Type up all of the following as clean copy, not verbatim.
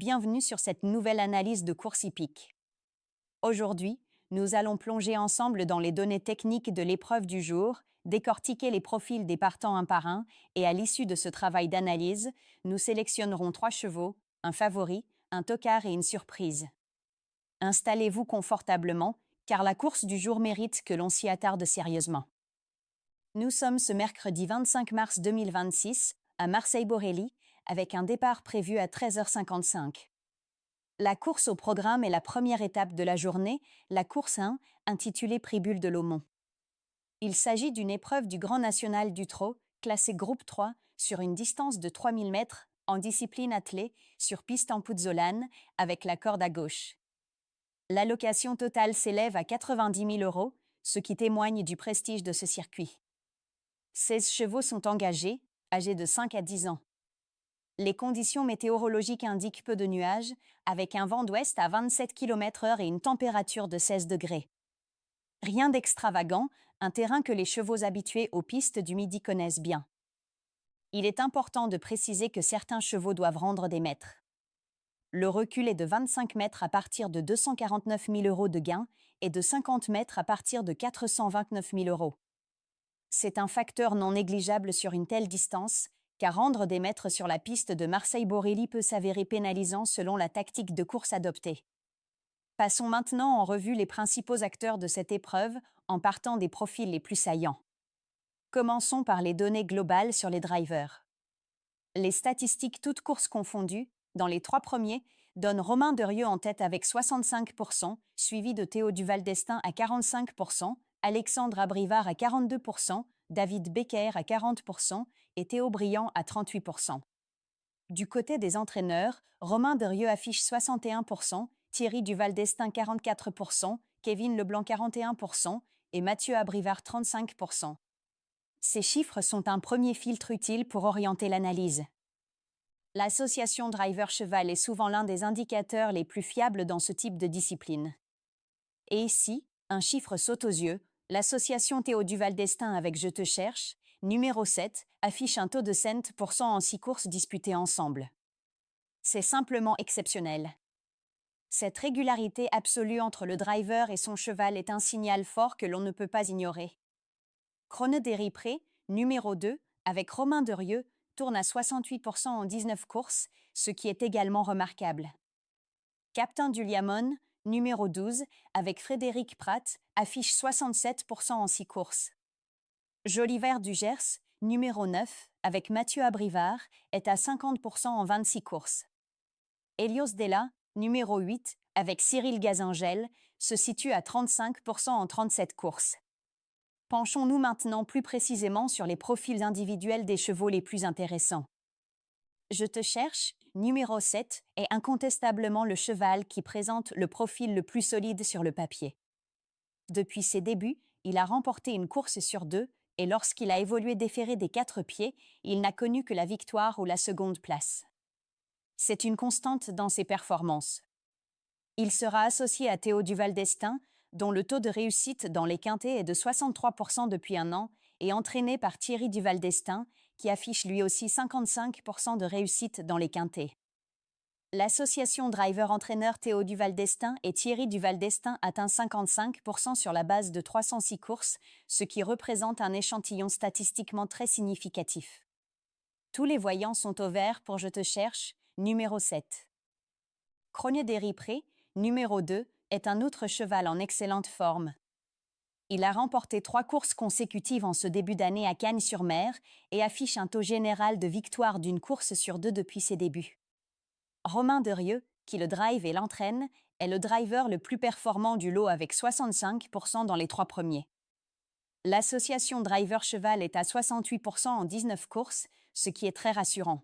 bienvenue sur cette nouvelle analyse de course hippique. Aujourd'hui, nous allons plonger ensemble dans les données techniques de l'épreuve du jour, décortiquer les profils des partants un par un, et à l'issue de ce travail d'analyse, nous sélectionnerons 3 chevaux, un favori, un tocard et une surprise. Installez-vous confortablement, car la course du jour mérite que l'on s'y attarde sérieusement. Nous sommes ce mercredi 25 mars 2026 à Marseille-Borelli, avec un départ prévu à 13h55. La course au programme est la première étape de la journée, la course 1, intitulée Prix Bulle de Laumont. Il s'agit d'une épreuve du Grand National du Trot, classée groupe 3, sur une distance de 3000 mètres, en discipline attelée, sur piste en pouzzolane, avec la corde à gauche. L'allocation totale s'élève à 90 000 €, ce qui témoigne du prestige de ce circuit. 16 chevaux sont engagés, âgés de 5 à 10 ans. Les conditions météorologiques indiquent peu de nuages, avec un vent d'ouest à 27 km/h et une température de 16 degrés. Rien d'extravagant, un terrain que les chevaux habitués aux pistes du Midi connaissent bien. Il est important de préciser que certains chevaux doivent rendre des mètres. Le recul est de 25 mètres à partir de 249 000 € de gain et de 50 mètres à partir de 429 000 €. C'est un facteur non négligeable sur une telle distance, car rendre des mètres sur la piste de Marseille-Borelli peut s'avérer pénalisant selon la tactique de course adoptée. Passons maintenant en revue les principaux acteurs de cette épreuve en partant des profils les plus saillants. Commençons par les données globales sur les drivers. Les statistiques toutes courses confondues, dans les 3 premiers, donnent Romain Derieux en tête avec 65%, suivi de Théo Duval d'Estaing à 45%, Alexandre Abrivard à 42%, David Becker à 40% et Théo Briand à 38%. Du côté des entraîneurs, Romain Derieux affiche 61%, Thierry Duval d'Estaing 44%, Kevin Leblanc 41% et Mathieu Abrivard 35%. Ces chiffres sont un premier filtre utile pour orienter l'analyse. L'association driver-cheval est souvent l'un des indicateurs les plus fiables dans ce type de discipline. Et ici, un chiffre saute aux yeux, l'association Théo Duval d'Estaing avec Je te cherche, numéro 7, affiche un taux de cent% en 6 courses disputées ensemble. C'est simplement exceptionnel. Cette régularité absolue entre le driver et son cheval est un signal fort que l'on ne peut pas ignorer. Chronodéry Pré, numéro 2, avec Romain Derieux, tourne à 68% en 19 courses, ce qui est également remarquable. Captain du Liamone, numéro 12, avec Frédéric Prat, affiche 67% en 6 courses. Joliver du Gers, numéro 9, avec Mathieu Abrivard, est à 50% en 26 courses. Helios Della, numéro 8, avec Cyril Gazangel, se situe à 35% en 37 courses. Penchons-nous maintenant plus précisément sur les profils individuels des chevaux les plus intéressants. Je te cherche, numéro 7, est incontestablement le cheval qui présente le profil le plus solide sur le papier. Depuis ses débuts, il a remporté une course sur 2, et lorsqu'il a évolué déféré des 4 pieds, il n'a connu que la victoire ou la seconde place. C'est une constante dans ses performances. Il sera associé à Théo Duval d'Estaing, dont le taux de réussite dans les quintets est de 63% depuis un an, et entraîné par Thierry Duval d'Estaing, qui affiche lui aussi 55% de réussite dans les quintets. L'association driver-entraîneur Théo Duval d'Estaing et Thierry Duval d'Estaing atteint 55% sur la base de 306 courses, ce qui représente un échantillon statistiquement très significatif. Tous les voyants sont au vert pour Je te cherche, numéro 7. Chronodéry Pré, numéro 2, est un autre cheval en excellente forme. Il a remporté 3 courses consécutives en ce début d'année à Cagnes-sur-Mer et affiche un taux général de victoire d'une course sur 2 depuis ses débuts. Romain Derieux, qui le drive et l'entraîne, est le driver le plus performant du lot avec 65% dans les 3 premiers. L'association driver-cheval est à 68% en 19 courses, ce qui est très rassurant.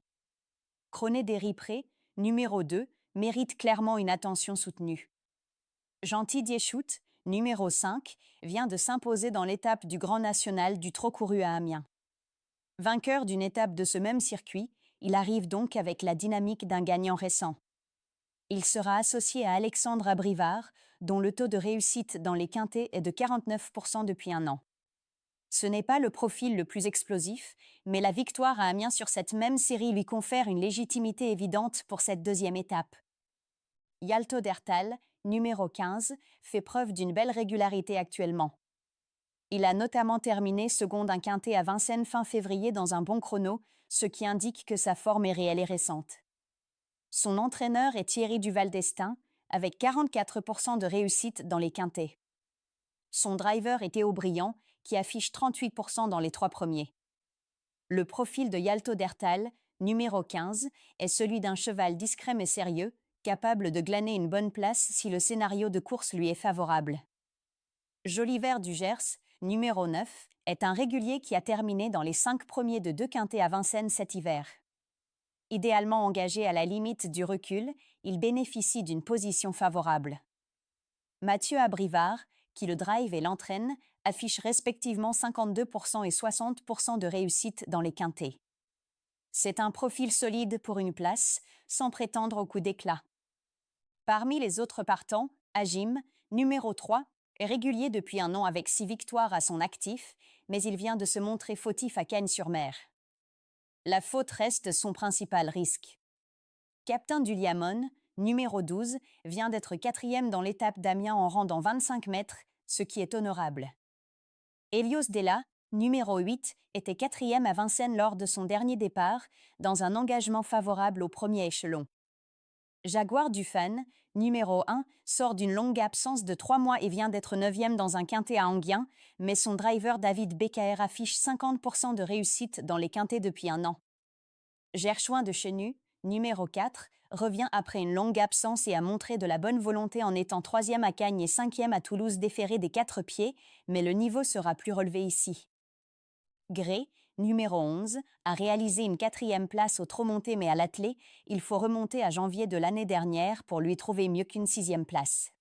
Chronodéry Pré, numéro 2, mérite clairement une attention soutenue. Gentil Dieschout, numéro 5, vient de s'imposer dans l'étape du Grand National du Trot couru à Amiens. Vainqueur d'une étape de ce même circuit, il arrive donc avec la dynamique d'un gagnant récent. Il sera associé à Alexandre Abrivard, dont le taux de réussite dans les quintets est de 49% depuis un an. Ce n'est pas le profil le plus explosif, mais la victoire à Amiens sur cette même série lui confère une légitimité évidente pour cette deuxième étape. Yalto Dertal, numéro 15, fait preuve d'une belle régularité actuellement. Il a notamment terminé second d'un quintet à Vincennes fin février dans un bon chrono, ce qui indique que sa forme est réelle et récente. Son entraîneur est Thierry Duval d'Estaing, avec 44% de réussite dans les quintets. Son driver est Théo Briand, qui affiche 38% dans les 3 premiers. Le profil de Yalto Dertal, numéro 15, est celui d'un cheval discret mais sérieux, capable de glaner une bonne place si le scénario de course lui est favorable. Joliver du Gers, numéro 9, est un régulier qui a terminé dans les 5 premiers de 2 quintets à Vincennes cet hiver. Idéalement engagé à la limite du recul, il bénéficie d'une position favorable. Mathieu Abrivard, qui le drive et l'entraîne, affiche respectivement 52% et 60% de réussite dans les quintets. C'est un profil solide pour une place, sans prétendre au coup d'éclat. Parmi les autres partants, Agim, numéro 3, est régulier depuis un an avec 6 victoires à son actif, mais il vient de se montrer fautif à Cagnes-sur-Mer. La faute reste son principal risque. Captain du Liamon, numéro 12, vient d'être 4e dans l'étape d'Amiens en rendant 25 mètres, ce qui est honorable. Helios Della, numéro 8, était 4e à Vincennes lors de son dernier départ, dans un engagement favorable au premier échelon. Jaguar du Fan, numéro 1, sort d'une longue absence de 3 mois et vient d'être 9e dans un quintet à Enghien, mais son driver David Beccaer affiche 50% de réussite dans les quintets depuis un an. Gershouin de Chenu, numéro 4, revient après une longue absence et a montré de la bonne volonté en étant 3e à Cagnes et 5e à Toulouse déféré des 4 pieds, mais le niveau sera plus relevé ici. Gray, numéro 11, a réalisé une 4e place au trot monté mais à l'attelé, il faut remonter à janvier de l'année dernière pour lui trouver mieux qu'une 6e place.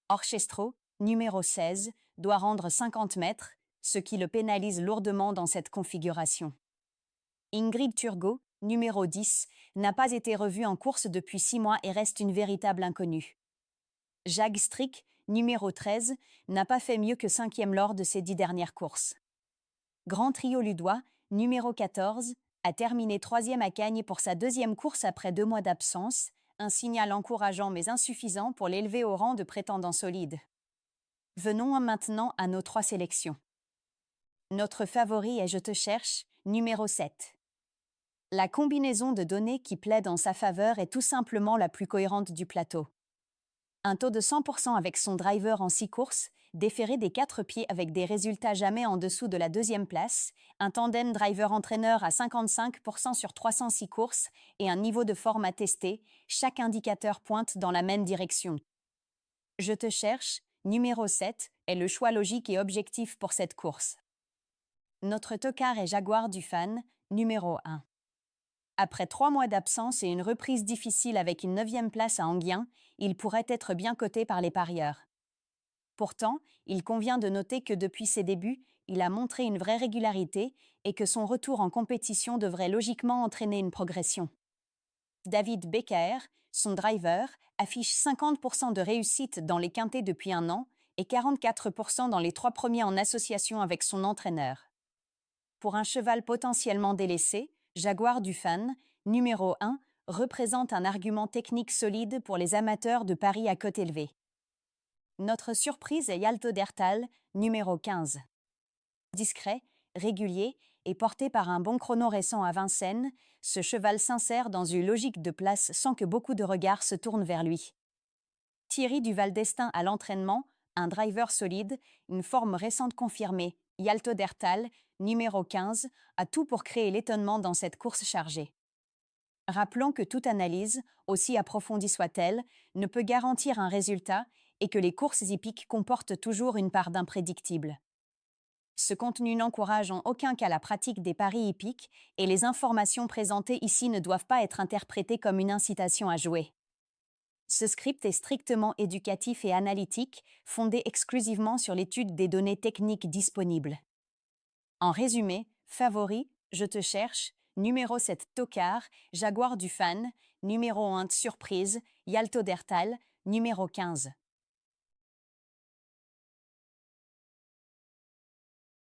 Orchestro, numéro 16, doit rendre 50 mètres, ce qui le pénalise lourdement dans cette configuration. Ingrid Turgot, numéro 10, n'a pas été revue en course depuis 6 mois et reste une véritable inconnue. Jag Strick, numéro 13, n'a pas fait mieux que 5e lors de ses 10 dernières courses. Grand Trio Ludois, numéro 14, a terminé 3e à Cagnes pour sa 2e course après 2 mois d'absence, un signal encourageant mais insuffisant pour l'élever au rang de prétendant solide. Venons maintenant à nos 3 sélections. Notre favori est Je te cherche, numéro 7. La combinaison de données qui plaide en sa faveur est tout simplement la plus cohérente du plateau. Un taux de 100% avec son driver en 6 courses, déféré des 4 pieds avec des résultats jamais en dessous de la 2e place, un tandem driver-entraîneur à 55% sur 306 courses et un niveau de forme à tester, chaque indicateur pointe dans la même direction. Je te cherche, numéro 7, est le choix logique et objectif pour cette course. Notre tocard est Jaguar du Fan, numéro 1. Après 3 mois d'absence et une reprise difficile avec une 9e place à Enghien, il pourrait être bien coté par les parieurs. Pourtant, il convient de noter que depuis ses débuts, il a montré une vraie régularité et que son retour en compétition devrait logiquement entraîner une progression. David Beccaer, son driver, affiche 50% de réussite dans les quintets depuis un an et 44% dans les 3 premiers en association avec son entraîneur. Pour un cheval potentiellement délaissé, Jaguar du Fan, numéro 1, représente un argument technique solide pour les amateurs de paris à cote élevée. Notre surprise est Yalto Dertal, numéro 15. Discret, régulier et porté par un bon chrono récent à Vincennes, ce cheval s'insère dans une logique de place sans que beaucoup de regards se tournent vers lui. Thierry Duval d'Estaing à l'entraînement, un driver solide, une forme récente confirmée, Yalto Dertal, numéro 15, a tout pour créer l'étonnement dans cette course chargée. Rappelons que toute analyse, aussi approfondie soit-elle, ne peut garantir un résultat et que les courses hippiques comportent toujours une part d'imprédictible. Ce contenu n'encourage en aucun cas la pratique des paris hippiques et les informations présentées ici ne doivent pas être interprétées comme une incitation à jouer. Ce script est strictement éducatif et analytique, fondé exclusivement sur l'étude des données techniques disponibles. En résumé, favori, Je te cherche, numéro 7 Tocard, Jaguar du Fan, numéro 1 Surprise, Yalto Dertal, numéro 15.